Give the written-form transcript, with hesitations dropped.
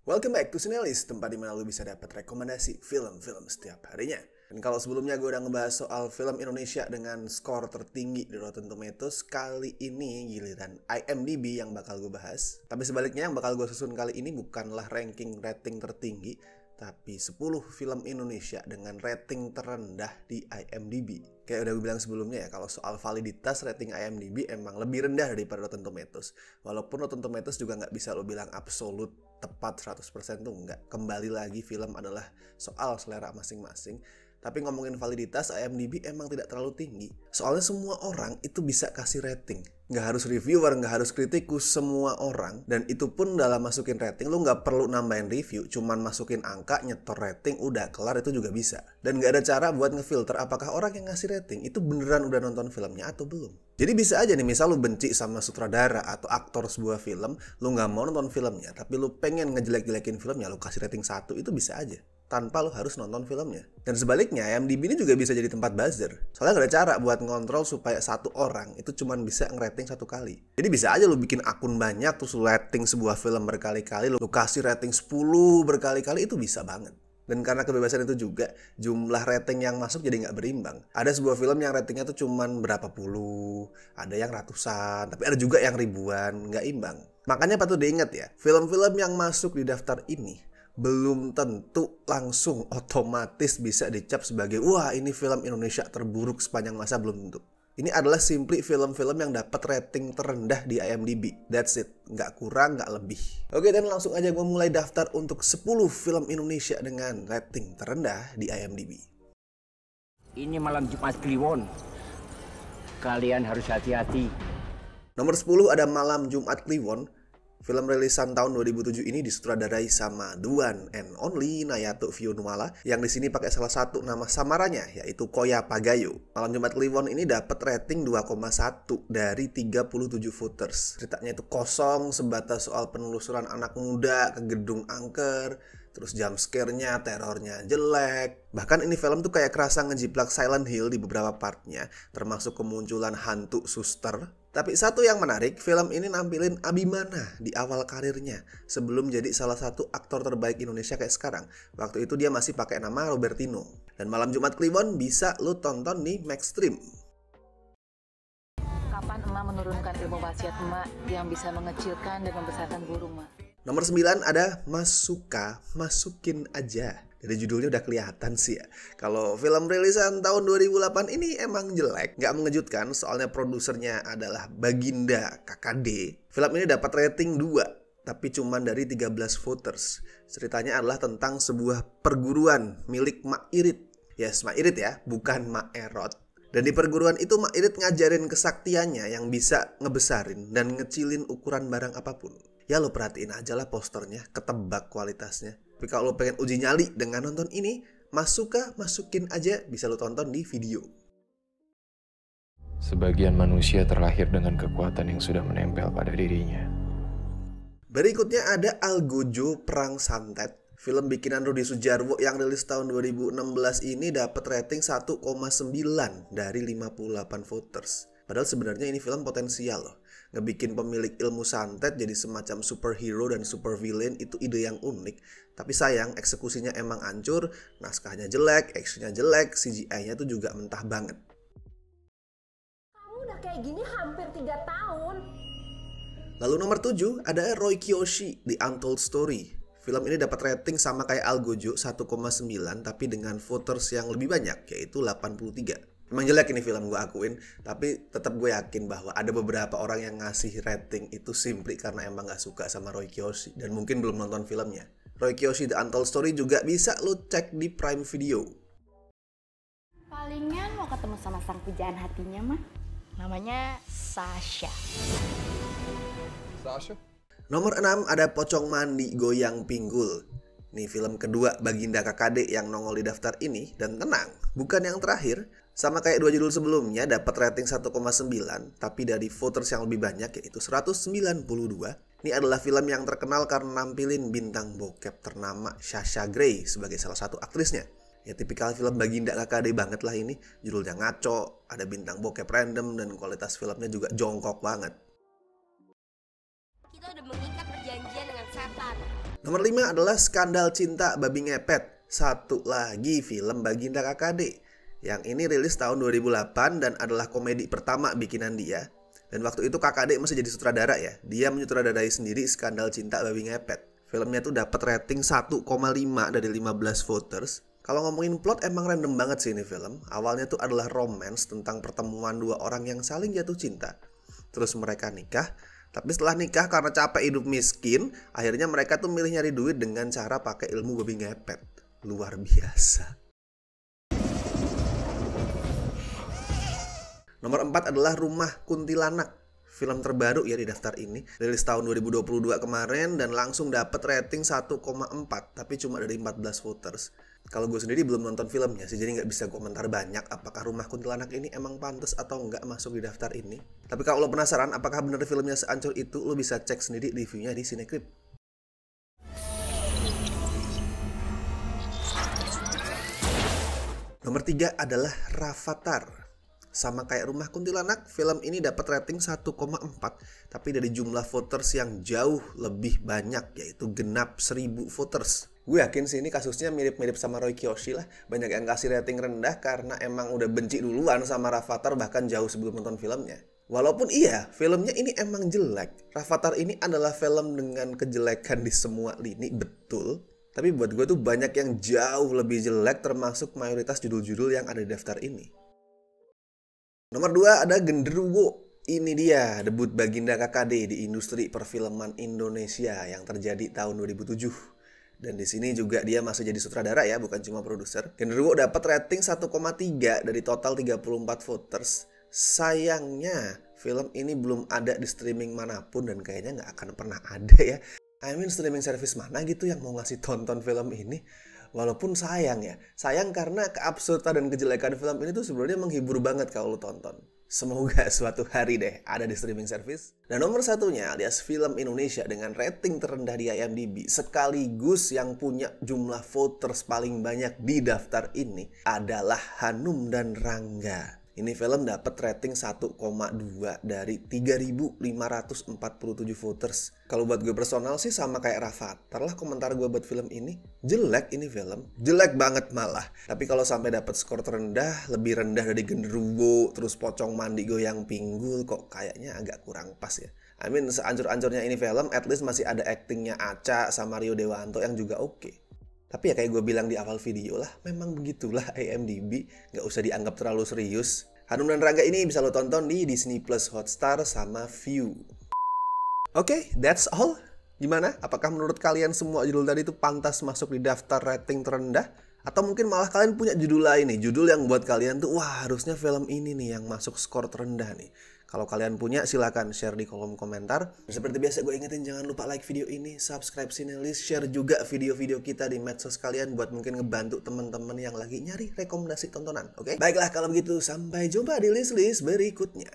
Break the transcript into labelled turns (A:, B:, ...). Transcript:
A: Welcome back to Cinelis, tempat dimana lu bisa dapat rekomendasi film-film setiap harinya. Dan kalau sebelumnya gue udah ngebahas soal film Indonesia dengan skor tertinggi di Rotten Tomatoes, kali ini giliran IMDb yang bakal gue bahas. Tapi sebaliknya yang bakal gue susun kali ini bukanlah ranking rating tertinggi, tapi 10 film Indonesia dengan rating terendah di IMDb. Kayak udah gue bilang sebelumnya ya, kalau soal validitas rating IMDb emang lebih rendah daripada Rotten Tomatoes. Walaupun Rotten Tomatoes juga nggak bisa lo bilang absolut tepat 100% tuh nggak. Kembali lagi film adalah soal selera masing-masing. Tapi ngomongin validitas, IMDb emang tidak terlalu tinggi. Soalnya semua orang itu bisa kasih rating. Nggak harus reviewer, nggak harus kritikus, semua orang. Dan itu pun dalam masukin rating, lu nggak perlu nambahin review. Cuman masukin angka, nyetor rating, udah kelar, itu juga bisa. Dan nggak ada cara buat ngefilter apakah orang yang ngasih rating itu beneran udah nonton filmnya atau belum. Jadi bisa aja nih, misal lu benci sama sutradara atau aktor sebuah film, lu nggak mau nonton filmnya, tapi lu pengen ngejelek-jelekin filmnya, lu kasih rating 1, itu bisa aja tanpa lo harus nonton filmnya. Dan sebaliknya, IMDb ini juga bisa jadi tempat buzzer. Soalnya gak ada cara buat ngontrol supaya satu orang itu cuma bisa ngerating satu kali. Jadi bisa aja lo bikin akun banyak, terus lo rating sebuah film berkali-kali, lo kasih rating 10 berkali-kali, itu bisa banget. Dan karena kebebasan itu juga, jumlah rating yang masuk jadi gak berimbang. Ada sebuah film yang ratingnya tuh cuman berapa puluh, ada yang ratusan, tapi ada juga yang ribuan, gak imbang. Makanya patut diingat ya, film-film yang masuk di daftar ini belum tentu langsung otomatis bisa dicap sebagai wah ini film Indonesia terburuk sepanjang masa, belum tentu. Ini adalah simply film-film yang dapat rating terendah di IMDb. That's it. Nggak kurang, nggak lebih. Oke, dan langsung aja gue mulai daftar untuk 10 film Indonesia dengan rating terendah di IMDb.
B: Ini malam Jumat Kliwon. Kalian harus hati-hati.
A: Nomor 10 ada Malam Jumat Kliwon. Film rilisan tahun 2007 ini disutradarai sama the one and only Nayato Fionnuala yang di sini pakai salah satu nama samaranya yaitu Koya Pagayo. Malam Jumat Kliwon ini dapat rating 2,1 dari 37 voters. Ceritanya itu kosong, sebatas soal penelusuran anak muda ke gedung angker, terus jump scare-nya, terornya jelek. Bahkan ini film tuh kayak kerasa ngejiplak Silent Hill di beberapa partnya, termasuk kemunculan hantu suster. Tapi satu yang menarik, film ini nampilin Abimana di awal karirnya sebelum jadi salah satu aktor terbaik Indonesia kayak sekarang. Waktu itu dia masih pakai nama Robertino. Dan Malam Jumat Kliwon bisa lu tonton di Maxstream.
C: Kapan emak menurunkan ilmu wasiat emak yang bisa mengecilkan dan membesarkan burung, mak?
A: Nomor 9 ada Mas Suka, Masukin Aja. Dari judulnya udah kelihatan sih ya. Kalau film rilisan tahun 2008 ini emang jelek. Nggak mengejutkan soalnya produsernya adalah Baginda KKD. Film ini dapat rating 2, tapi cuma dari 13 voters. Ceritanya adalah tentang sebuah perguruan milik Mak Irit. Yes, Mak Irit ya, bukan Mak Erot. Dan di perguruan itu Mak Irit ngajarin kesaktiannya yang bisa ngebesarin dan ngecilin ukuran barang apapun. Ya lo perhatiin aja lah posternya, ketebak kualitasnya. Tapi kalau lo pengen uji nyali dengan nonton ini, Mas Suka, Masukin Aja bisa lo tonton di video.
D: Sebagian manusia terlahir dengan kekuatan yang sudah menempel pada dirinya.
A: Berikutnya ada Algojo Perang Santet. Film bikinan Rudi Sudjarwo yang rilis tahun 2016 ini dapat rating 1,9 dari 58 voters. Padahal sebenarnya ini film potensial loh. Ngebikin pemilik ilmu santet jadi semacam superhero dan supervillain itu ide yang unik. Tapi sayang eksekusinya emang hancur, naskahnya jelek, actionnya jelek, CGI-nya tuh juga mentah banget.
E: Kamu udah kayak gini hampir 3 tahun.
A: Lalu nomor 7 ada Roy Kiyoshi, The Untold Story. Film ini dapat rating sama kayak Algojo 1,9 tapi dengan voters yang lebih banyak yaitu 83. Emang jelek ini film, gue akuin, tapi tetap gue yakin bahwa ada beberapa orang yang ngasih rating itu simply karena emang gak suka sama Roy Kiyoshi dan mungkin belum nonton filmnya. Roy Kiyoshi The Untold Story juga bisa lo cek di Prime Video.
F: Palingan mau ketemu sama sang pujaan hatinya mah. Namanya Sasha.
A: Nomor 6 ada Pocong Mandi Goyang Pinggul. Nih film kedua Baginda KKD yang nongol di daftar ini. Dan tenang, bukan yang terakhir. Sama kayak 2 judul sebelumnya, dapat rating 1,9, tapi dari voters yang lebih banyak yaitu 192. Ini adalah film yang terkenal karena nampilin bintang bokep ternama Sasha Grey sebagai salah satu aktrisnya. Ya tipikal film Baginda KKD banget lah ini. Judulnya ngaco, ada bintang bokep random, dan kualitas filmnya juga jongkok banget.
G: Kita udah mengikat perjanjian dengan setan.
A: Nomor 5 adalah Skandal Cinta Babi Ngepet. Satu lagi film Baginda KKD. Yang ini rilis tahun 2008 dan adalah komedi pertama bikinan dia. Dan waktu itu KKD masih jadi sutradara ya. Dia menyutradarai sendiri Skandal Cinta Babi Ngepet. Filmnya tuh dapat rating 1,5 dari 15 voters. Kalau ngomongin plot emang random banget sih ini film. Awalnya tuh adalah romance tentang pertemuan dua orang yang saling jatuh cinta. Terus mereka nikah. Tapi setelah nikah karena capek hidup miskin, akhirnya mereka tuh milih nyari duit dengan cara pakai ilmu babi ngepet. Luar biasa. Nomor 4 adalah Rumah Kuntilanak. Film terbaru ya di daftar ini. Rilis tahun 2022 kemarin dan langsung dapat rating 1,4. Tapi cuma dari 14 voters. Kalau gue sendiri belum nonton filmnya sih, jadi nggak bisa komentar banyak apakah Rumah Kuntilanak ini emang pantas atau nggak masuk di daftar ini. Tapi kalau lo penasaran apakah bener filmnya seancur itu, lo bisa cek sendiri reviewnya di Cinecrip. Nomor 3 adalah Rafathar. Sama kayak Rumah Kuntilanak, film ini dapat rating 1,4, tapi dari jumlah voters yang jauh lebih banyak, yaitu genap 1000 voters. Gue yakin sih ini kasusnya mirip-mirip sama Roy Kiyoshi lah. Banyak yang kasih rating rendah karena emang udah benci duluan sama Rafathar bahkan jauh sebelum nonton filmnya. Walaupun iya, filmnya ini emang jelek. Rafathar ini adalah film dengan kejelekan di semua lini, betul. Tapi buat gue tuh banyak yang jauh lebih jelek termasuk mayoritas judul-judul yang ada di daftar ini. Nomor 2 ada Genderuwo. Ini dia debut Baginda KKD di industri perfilman Indonesia yang terjadi tahun 2007. Dan di sini juga dia masih jadi sutradara ya, bukan cuma produser. Genderuwo dapat rating 1,3 dari total 34 voters. Sayangnya film ini belum ada di streaming manapun dan kayaknya nggak akan pernah ada ya. Streaming service mana gitu yang mau ngasih tonton film ini. Walaupun sayang ya, sayang karena keabsurdan dan kejelekan film ini tuh sebenarnya menghibur banget kalau lo tonton. Semoga suatu hari deh ada di streaming service. Dan nomor satunya alias film Indonesia dengan rating terendah di IMDb sekaligus yang punya jumlah voters paling banyak di daftar ini adalah Hanum dan Rangga. Ini film dapat rating 1,2 dari 3.547 voters. Kalau buat gue personal sih sama kayak Rafathar lah komentar gue buat film ini. Jelek ini film. Jelek banget malah. Tapi kalau sampai dapat skor terendah, lebih rendah dari Genderuwo, terus Pocong Mandi Goyang Pinggul, kok kayaknya agak kurang pas ya. Seancur-ancurnya ini film, at least masih ada aktingnya Acha sama Rio Dewanto yang juga oke. Tapi ya kayak gue bilang di awal video lah, memang begitulah IMDb, gak usah dianggap terlalu serius. Hanum dan Rangga ini bisa lo tonton di Disney Plus Hotstar sama View. Oke, that's all. Gimana? Apakah menurut kalian semua judul tadi itu pantas masuk di daftar rating terendah? Atau mungkin malah kalian punya judul lain nih, judul yang buat kalian tuh, wah harusnya film ini nih yang masuk skor terendah nih. Kalau kalian punya silahkan share di kolom komentar. Seperti biasa gue ingetin jangan lupa like video ini, subscribe Cinelist, share juga video-video kita di medsos kalian buat mungkin ngebantu teman-teman yang lagi nyari rekomendasi tontonan. Oke? Baiklah kalau begitu sampai jumpa di list-list berikutnya.